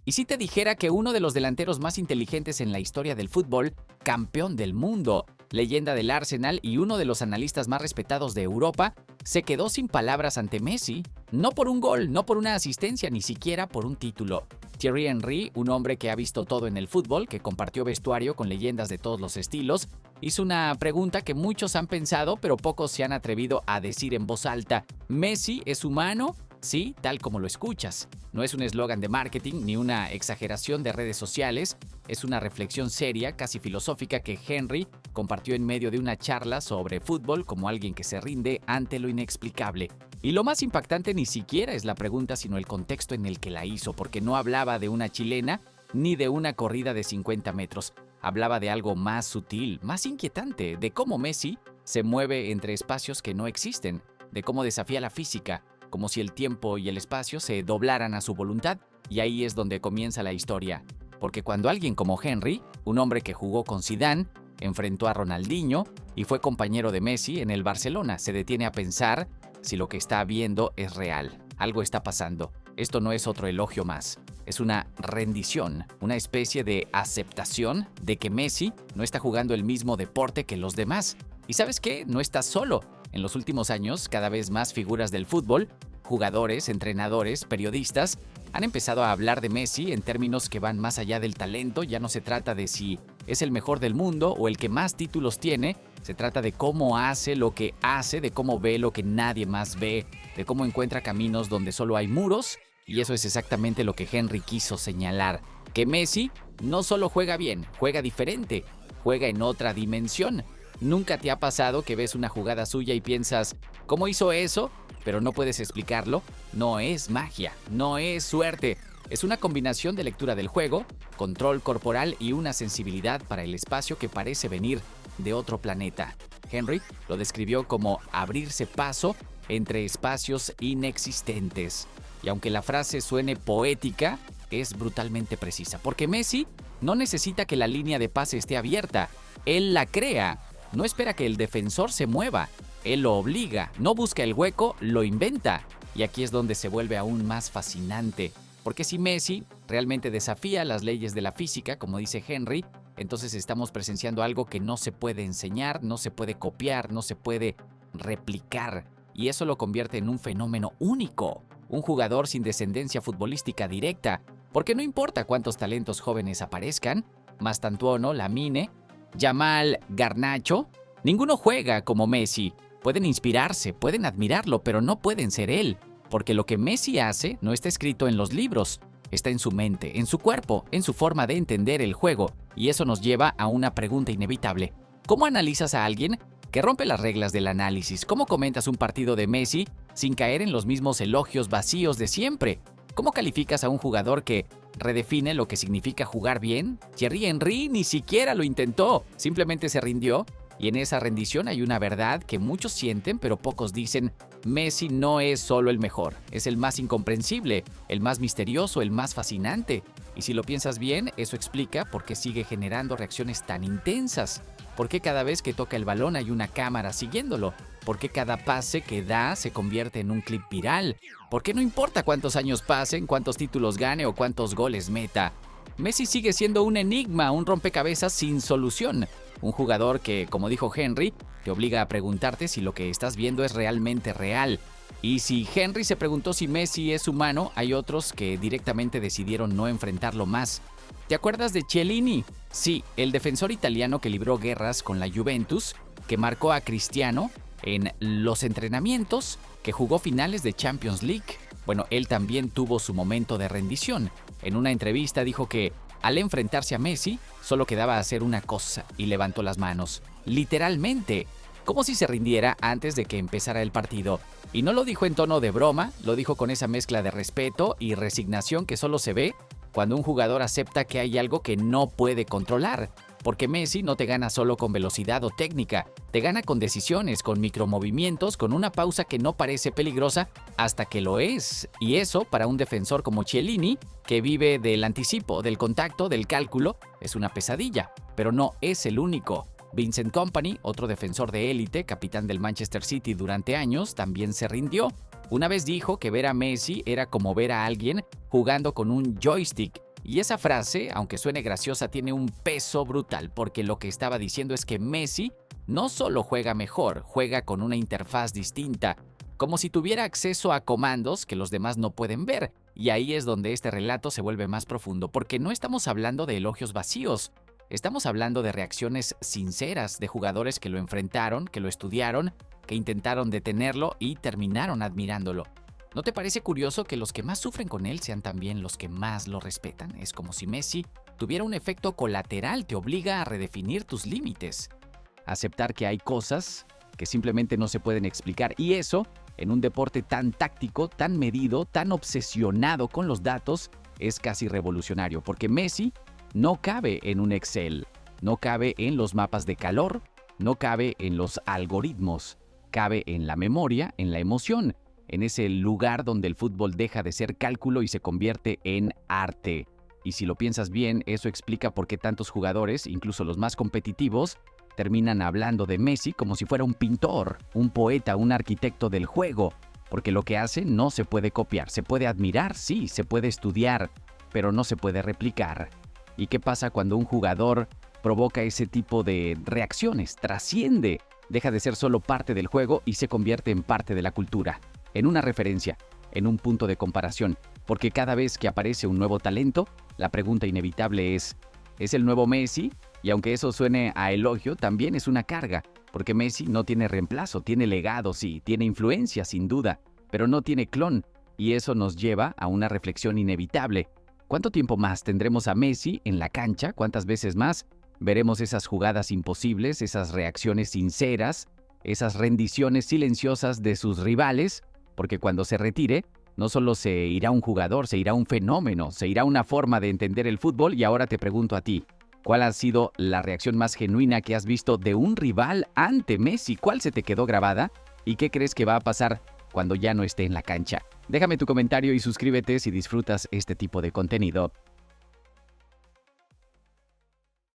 ¿Y si te dijera que uno de los delanteros más inteligentes en la historia del fútbol, campeón del mundo, leyenda del Arsenal y uno de los analistas más respetados de Europa, se quedó sin palabras ante Messi? No por un gol, no por una asistencia, ni siquiera por un título. Thierry Henry, un hombre que ha visto todo en el fútbol, que compartió vestuario con leyendas de todos los estilos, hizo una pregunta que muchos han pensado, pero pocos se han atrevido a decir en voz alta. ¿Messi es humano? Sí, tal como lo escuchas. No es un eslogan de marketing ni una exageración de redes sociales, es una reflexión seria, casi filosófica, que Henry compartió en medio de una charla sobre fútbol como alguien que se rinde ante lo inexplicable. Y lo más impactante ni siquiera es la pregunta, sino el contexto en el que la hizo, porque no hablaba de una chilena ni de una corrida de 50 metros. Hablaba de algo más sutil, más inquietante, de cómo Messi se mueve entre espacios que no existen, de cómo desafía la física, como si el tiempo y el espacio se doblaran a su voluntad, y ahí es donde comienza la historia. Porque cuando alguien como Henry, un hombre que jugó con Zidane, enfrentó a Ronaldinho y fue compañero de Messi en el Barcelona, se detiene a pensar si lo que está viendo es real. Algo está pasando. Esto no es otro elogio más. Es una rendición, una especie de aceptación de que Messi no está jugando el mismo deporte que los demás. ¿Y sabes qué? No está solo. En los últimos años, cada vez más figuras del fútbol, jugadores, entrenadores, periodistas, han empezado a hablar de Messi en términos que van más allá del talento. Ya no se trata de si es el mejor del mundo o el que más títulos tiene. Se trata de cómo hace lo que hace, de cómo ve lo que nadie más ve, de cómo encuentra caminos donde solo hay muros. Y eso es exactamente lo que Henry quiso señalar. Que Messi no solo juega bien, juega diferente, juega en otra dimensión. ¿Nunca te ha pasado que ves una jugada suya y piensas, ¿cómo hizo eso? Pero no puedes explicarlo. No es magia, no es suerte. Es una combinación de lectura del juego, control corporal y una sensibilidad para el espacio que parece venir de otro planeta. Henry lo describió como abrirse paso entre espacios inexistentes. Y aunque la frase suene poética, es brutalmente precisa. Porque Messi no necesita que la línea de pase esté abierta. Él la crea. No espera que el defensor se mueva, él lo obliga, no busca el hueco, lo inventa. Y aquí es donde se vuelve aún más fascinante, porque si Messi realmente desafía las leyes de la física, como dice Henry, entonces estamos presenciando algo que no se puede enseñar, no se puede copiar, no se puede replicar. Y eso lo convierte en un fenómeno único, un jugador sin descendencia futbolística directa, porque no importa cuántos talentos jóvenes aparezcan, Mastantuono, Lamine, Yamal, Garnacho, ninguno juega como Messi. Pueden inspirarse, pueden admirarlo, pero no pueden ser él, porque lo que Messi hace no está escrito en los libros, está en su mente, en su cuerpo, en su forma de entender el juego, y eso nos lleva a una pregunta inevitable. ¿Cómo analizas a alguien que rompe las reglas del análisis? ¿Cómo comentas un partido de Messi sin caer en los mismos elogios vacíos de siempre? ¿Cómo calificas a un jugador que redefine lo que significa jugar bien? Thierry Henry ni siquiera lo intentó, simplemente se rindió, y en esa rendición hay una verdad que muchos sienten pero pocos dicen. Messi no es solo el mejor, es el más incomprensible, el más misterioso, el más fascinante. Y si lo piensas bien, eso explica por qué sigue generando reacciones tan intensas. ¿Por qué cada vez que toca el balón hay una cámara siguiéndolo? ¿Por qué cada pase que da se convierte en un clip viral? ¿Por qué no importa cuántos años pasen, cuántos títulos gane o cuántos goles meta? Messi sigue siendo un enigma, un rompecabezas sin solución. Un jugador que, como dijo Henry, te obliga a preguntarte si lo que estás viendo es realmente real. Y si Henry se preguntó si Messi es humano, hay otros que directamente decidieron no enfrentarlo más. ¿Te acuerdas de Chiellini? Sí, el defensor italiano que libró guerras con la Juventus, que marcó a Cristiano en los entrenamientos, que jugó finales de Champions League. Bueno, él también tuvo su momento de rendición. En una entrevista dijo que al enfrentarse a Messi, solo quedaba hacer una cosa y levantó las manos. Literalmente, como si se rindiera antes de que empezara el partido. Y no lo dijo en tono de broma, lo dijo con esa mezcla de respeto y resignación que solo se ve cuando un jugador acepta que hay algo que no puede controlar. Porque Messi no te gana solo con velocidad o técnica, te gana con decisiones, con micromovimientos, con una pausa que no parece peligrosa hasta que lo es. Y eso, para un defensor como Chiellini, que vive del anticipo, del contacto, del cálculo, es una pesadilla. Pero no es el único. Vincent Kompany, otro defensor de élite, capitán del Manchester City durante años, también se rindió. Una vez dijo que ver a Messi era como ver a alguien jugando con un joystick. Y esa frase, aunque suene graciosa, tiene un peso brutal, porque lo que estaba diciendo es que Messi no solo juega mejor, juega con una interfaz distinta, como si tuviera acceso a comandos que los demás no pueden ver. Y ahí es donde este relato se vuelve más profundo, porque no estamos hablando de elogios vacíos, estamos hablando de reacciones sinceras de jugadores que lo enfrentaron, que lo estudiaron, que intentaron detenerlo y terminaron admirándolo. ¿No te parece curioso que los que más sufren con él sean también los que más lo respetan? Es como si Messi tuviera un efecto colateral, te obliga a redefinir tus límites, a aceptar que hay cosas que simplemente no se pueden explicar, y eso, en un deporte tan táctico, tan medido, tan obsesionado con los datos, es casi revolucionario, porque Messi no cabe en un Excel, no cabe en los mapas de calor, no cabe en los algoritmos, cabe en la memoria, en la emoción, en ese lugar donde el fútbol deja de ser cálculo y se convierte en arte. Y si lo piensas bien, eso explica por qué tantos jugadores, incluso los más competitivos, terminan hablando de Messi como si fuera un pintor, un poeta, un arquitecto del juego, porque lo que hace no se puede copiar, se puede admirar, sí, se puede estudiar, pero no se puede replicar. ¿Y qué pasa cuando un jugador provoca ese tipo de reacciones? Trasciende, deja de ser solo parte del juego y se convierte en parte de la cultura, en una referencia, en un punto de comparación, porque cada vez que aparece un nuevo talento, la pregunta inevitable ¿es el nuevo Messi? Y aunque eso suene a elogio, también es una carga, porque Messi no tiene reemplazo, tiene legado, sí, tiene influencia, sin duda, pero no tiene clon, y eso nos lleva a una reflexión inevitable. ¿Cuánto tiempo más tendremos a Messi en la cancha? ¿Cuántas veces más veremos esas jugadas imposibles, esas reacciones sinceras, esas rendiciones silenciosas de sus rivales? Porque cuando se retire, no solo se irá un jugador, se irá un fenómeno, se irá una forma de entender el fútbol. Y ahora te pregunto a ti, ¿cuál ha sido la reacción más genuina que has visto de un rival ante Messi? ¿Cuál se te quedó grabada? ¿Y qué crees que va a pasar cuando ya no esté en la cancha? Déjame tu comentario y suscríbete si disfrutas este tipo de contenido.